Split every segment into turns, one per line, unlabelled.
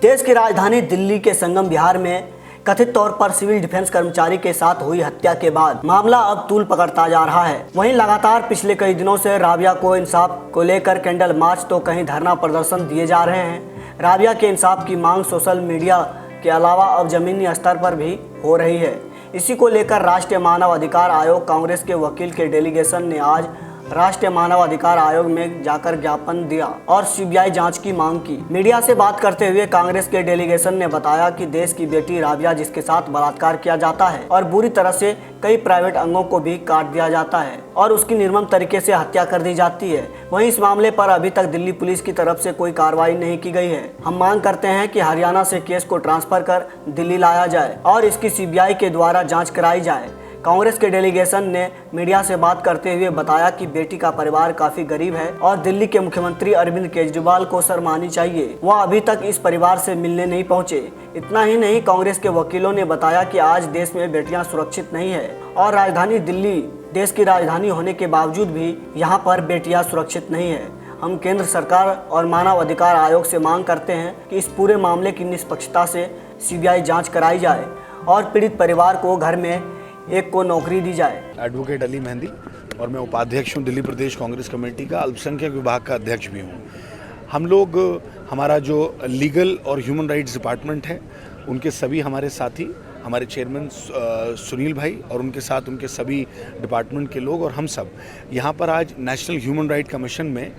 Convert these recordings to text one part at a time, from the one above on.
देश की राजधानी दिल्ली के संगम विहार में कथित तौर पर सिविल डिफेंस कर्मचारी के साथ हुई हत्या के बाद मामला अब तूल पकड़ता जा रहा है। वहीं लगातार पिछले कई दिनों से राबिया को इंसाफ को लेकर कैंडल मार्च तो कहीं धरना प्रदर्शन दिए जा रहे हैं। राबिया के इंसाफ की मांग सोशल मीडिया के अलावा अब जमीनी स्तर पर भी हो रही है। इसी को लेकर राष्ट्रीय मानव अधिकार आयोग कांग्रेस के वकील के डेलीगेशन ने आज राष्ट्रीय मानव अधिकार आयोग में जाकर ज्ञापन दिया और सीबीआई जांच की मांग की। मीडिया से बात करते हुए कांग्रेस के डेलीगेशन ने बताया कि देश की बेटी राबिया जिसके साथ बलात्कार किया जाता है और बुरी तरह से कई प्राइवेट अंगों को भी काट दिया जाता है और उसकी निर्मम तरीके से हत्या कर दी जाती है, वहीं इस मामले पर अभी तक दिल्ली पुलिस की तरफ से कोई कार्रवाई नहीं की गई है। हम मांग करते हैं कि हरियाणा से केस को ट्रांसफर कर दिल्ली लाया जाए और इसकी सीबीआई के द्वारा जाँच कराई जाए। कांग्रेस के डेलीगेशन ने मीडिया से बात करते हुए बताया कि बेटी का परिवार काफी गरीब है और दिल्ली के मुख्यमंत्री अरविंद केजरीवाल को शर्म आनी चाहिए, वह अभी तक इस परिवार से मिलने नहीं पहुंचे। इतना ही नहीं, कांग्रेस के वकीलों ने बताया कि आज देश में बेटियां सुरक्षित नहीं है और राजधानी दिल्ली देश की राजधानी होने के बावजूद भी यहाँ पर बेटियाँ सुरक्षित नहीं है। हम केंद्र सरकार और मानव अधिकार आयोग से मांग करते हैं कि इस पूरे मामले की निष्पक्षता से सीबीआई जाँच कराई जाए और पीड़ित परिवार को घर में एक को नौकरी दी जाए।
एडवोकेट अली मेहंदी और मैं उपाध्यक्ष हूँ दिल्ली प्रदेश कांग्रेस कमेटी का, अल्पसंख्यक विभाग का अध्यक्ष भी हूँ। हम लोग हमारा जो लीगल और ह्यूमन राइट्स डिपार्टमेंट है उनके सभी हमारे साथी, हमारे चेयरमैन सुनील भाई और उनके साथ उनके सभी डिपार्टमेंट के लोग और हम सब यहाँ पर आज नेशनल ह्यूमन राइट कमीशन में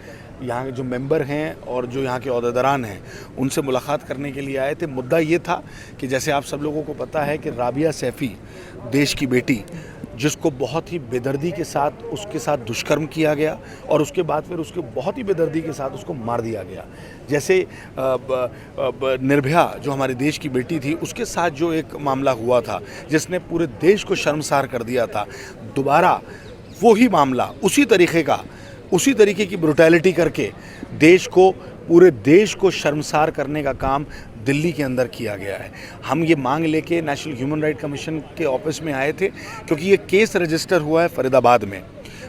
यहाँ के जो मेंबर हैं और जो यहाँ के ओहदेदारान हैं उनसे मुलाकात करने के लिए आए थे। मुद्दा ये था कि जैसे आप सब लोगों को पता है कि राबिया सैफ़ी देश की बेटी, जिसको बहुत ही बेदर्दी के साथ उसके साथ दुष्कर्म किया गया और उसके बाद फिर उसके बहुत ही बेदर्दी के साथ उसको मार दिया गया। जैसे निर्भया जो हमारे देश की बेटी थी उसके साथ जो एक मामला हुआ था जिसने पूरे देश को शर्मसार कर दिया था, दोबारा वही मामला उसी तरीके की ब्रुटैलिटी करके पूरे देश को शर्मसार करने का काम दिल्ली के अंदर किया गया है। हम ये मांग लेके नेशनल ह्यूमन राइट कमीशन के ऑफिस में आए थे क्योंकि ये केस रजिस्टर हुआ है फरीदाबाद में।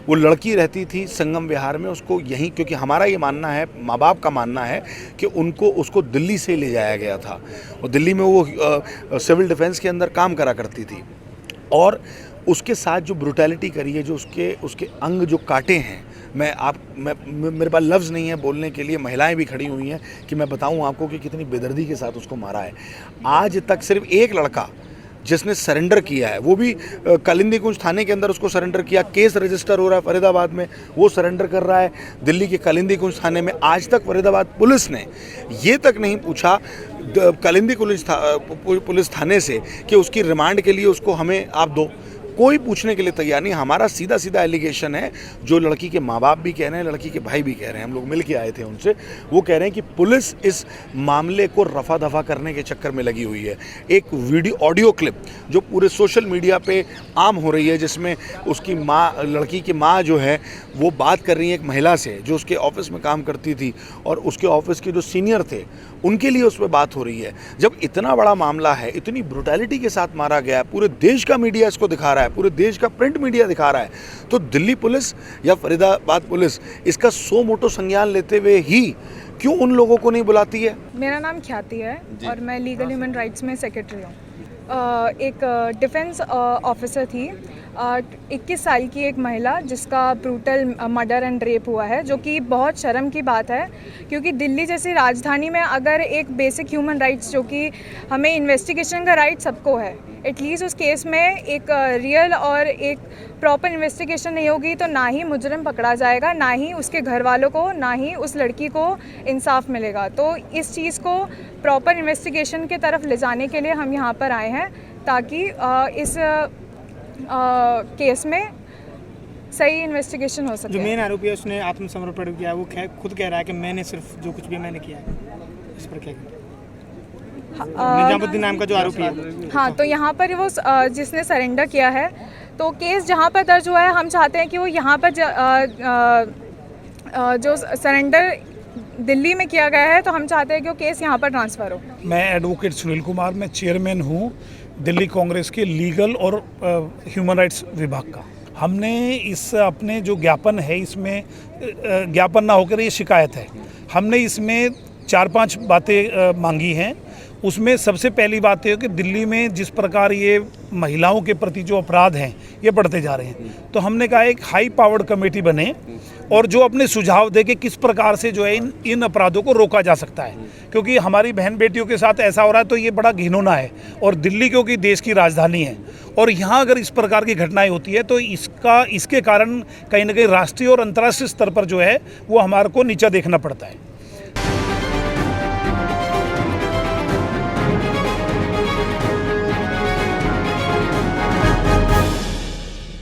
वो लड़की रहती थी संगम विहार में, उसको यहीं, क्योंकि हमारा ये मानना है, माँ बाप का मानना है कि उसको दिल्ली से ले जाया गया था और दिल्ली में वो सिविल डिफेंस के अंदर काम करा करती थी और उसके साथ जो ब्रुटैलिटी करी है, जो उसके अंग जो काटे हैं, मेरे पास लफ्ज़ नहीं है बोलने के लिए। महिलाएं भी खड़ी हुई हैं कि मैं बताऊं आपको कि कितनी बेदर्दी के साथ उसको मारा है। आज तक सिर्फ एक लड़का जिसने सरेंडर किया है, वो भी कालिंदी कुंज थाने के अंदर उसको सरेंडर किया। केस रजिस्टर हो रहा है फरीदाबाद में, वो सरेंडर कर रहा है दिल्ली के कालिंदी कुंज थाने में। आज तक फरीदाबाद पुलिस ने ये तक नहीं पूछा कालिंदी पुलिस थाने से कि उसकी रिमांड के लिए उसको हमें आप दो, कोई पूछने के लिए तैयार नहीं। हमारा सीधा एलिगेशन है, जो लड़की के माँ बाप भी कह रहे हैं, लड़की के भाई भी कह रहे हैं, हम लोग मिल के आए थे उनसे, वो कह रहे हैं कि पुलिस इस मामले को रफा दफा करने के चक्कर में लगी हुई है। एक ऑडियो क्लिप जो पूरे सोशल मीडिया पे आम हो रही है जिसमें उसकी माँ, लड़की की माँ जो है वो बात कर रही है एक महिला से जो उसके ऑफिस में काम करती थी और उसके ऑफिस के जो सीनियर थे उनके लिए उस पर बात हो रही है। जब इतना बड़ा मामला है, इतनी ब्रुटैलिटी के साथ मारा गया है, पूरे देश का मीडिया इसको दिखा रहा है, पूरे देश का प्रिंट मीडिया दिखा रहा है, तो दिल्ली पुलिस या फरीदाबाद पुलिस इसका सो मोटो संज्ञान लेते हुए ही क्यों उन लोगों को नहीं बुलाती है?
मेरा नाम ख्याति है और मैं लीगल ह्यूमन राइट्स में सेक्रेटरी हूँ। एक डिफेंस ऑफिसर थी, 21 साल की एक महिला जिसका ब्रूटल मर्डर एंड रेप हुआ है, जो कि बहुत शर्म की बात है क्योंकि दिल्ली जैसी राजधानी में अगर एक बेसिक ह्यूमन राइट्स, जो कि हमें इन्वेस्टिगेशन का राइट सबको है, एटलीस्ट उस केस में एक रियल और एक प्रॉपर इन्वेस्टिगेशन नहीं होगी तो ना ही मुजरिम पकड़ा जाएगा, ना ही उसके घर वालों को, ना ही उस लड़की को इंसाफ मिलेगा। तो इस चीज़ को प्रॉपर इन्वेस्टिगेशन की तरफ ले जाने के लिए हम यहाँ पर आए हैं ताकि इस केस में सही इन्वेस्टिगेशन हो सके।
जो मेन आरोपी है उसने आत्मसमर्पण किया, वो खुद कह रहा है कि मैंने सिर्फ जो कुछ भी मैंने किया है। इस पर क्या निजामुद्दीन नाम का जो आरोपी है?
हाँ, तो यहाँ पर वो जिसने सरेंडर किया है, तो केस जहाँ पर दर्ज हुआ है, हम चाहते हैं कि वो यहाँ पर जो सरेंडर दिल्ली में किया गया है, तो हम चाहते हैं कि वो केस यहाँ पर ट्रांसफ़र हो।
मैं एडवोकेट सुनील कुमार, मैं चेयरमैन हूँ दिल्ली कांग्रेस के लीगल और ह्यूमन राइट्स विभाग का। हमने इस अपने जो ज्ञापन है, इसमें ज्ञापन ना होकर ये शिकायत है, हमने इसमें 4-5 बातें मांगी हैं। उसमें सबसे पहली बात है कि दिल्ली में जिस प्रकार ये महिलाओं के प्रति जो अपराध हैं ये बढ़ते जा रहे हैं, तो हमने कहा एक हाई पावर्ड कमेटी बने और जो अपने सुझाव दे कि किस प्रकार से जो है इन अपराधों को रोका जा सकता है, क्योंकि हमारी बहन बेटियों के साथ ऐसा हो रहा है तो ये बड़ा घिनौना है। और दिल्ली क्योंकि देश की राजधानी है और यहाँ अगर इस प्रकार की घटनाएं होती है तो इसके कारण कहीं ना कहीं राष्ट्रीय और अंतर्राष्ट्रीय स्तर पर जो है वो हमारे को नीचा देखना पड़ता है।